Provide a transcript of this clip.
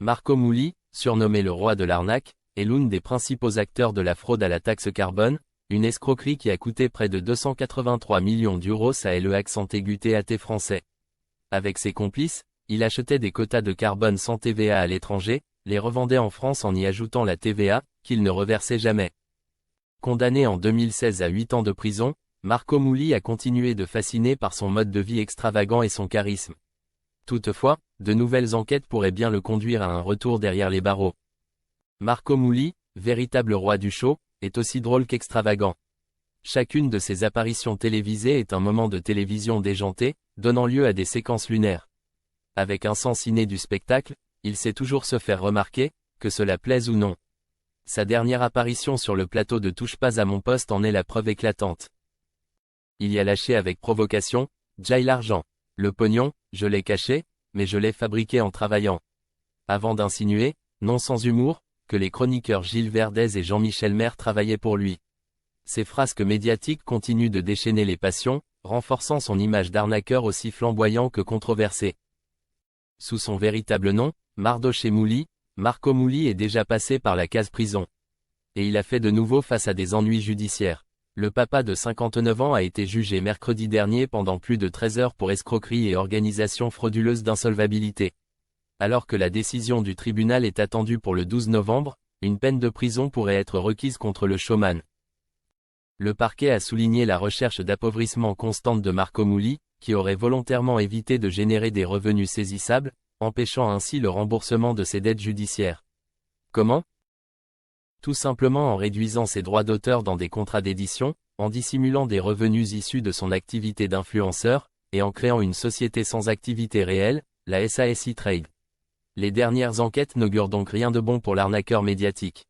Marco Mouli, surnommé le roi de l'arnaque, est l'un des principaux acteurs de la fraude à la taxe carbone, une escroquerie qui a coûté près de 283 millions d'euros à le accent aigu TAT français. Avec ses complices, il achetait des quotas de carbone sans TVA à l'étranger, les revendait en France en y ajoutant la TVA, qu'il ne reversait jamais. Condamné en 2016 à 8 ans de prison, Marco Mouli a continué de fasciner par son mode de vie extravagant et son charisme. Toutefois, de nouvelles enquêtes pourraient bien le conduire à un retour derrière les barreaux. Marco Mouli, véritable roi du show, est aussi drôle qu'extravagant. Chacune de ses apparitions télévisées est un moment de télévision déjanté, donnant lieu à des séquences lunaires. Avec un sens inné du spectacle, il sait toujours se faire remarquer, que cela plaise ou non. Sa dernière apparition sur le plateau de Touche pas à mon poste en est la preuve éclatante. Il y a lâché avec provocation, jaille l'argent. Le pognon, je l'ai caché, mais je l'ai fabriqué en travaillant. Avant d'insinuer, non sans humour, que les chroniqueurs Gilles Verdez et Jean-Michel Maire travaillaient pour lui. Ces frasques médiatiques continuent de déchaîner les passions, renforçant son image d'arnaqueur aussi flamboyant que controversé. Sous son véritable nom, Mardoché Mouli, Marco Mouli est déjà passé par la case prison. Et il a fait de nouveau face à des ennuis judiciaires. Le papa de 59 ans a été jugé mercredi dernier pendant plus de 13 heures pour escroquerie et organisation frauduleuse d'insolvabilité. Alors que la décision du tribunal est attendue pour le 12 novembre, une peine de prison pourrait être requise contre le showman. Le parquet a souligné la recherche d'appauvrissement constante de Marco Mouli, qui aurait volontairement évité de générer des revenus saisissables, empêchant ainsi le remboursement de ses dettes judiciaires. Comment ? Tout simplement en réduisant ses droits d'auteur dans des contrats d'édition, en dissimulant des revenus issus de son activité d'influenceur, et en créant une société sans activité réelle, la SASI Trade. Les dernières enquêtes n'augurent donc rien de bon pour l'arnaqueur médiatique.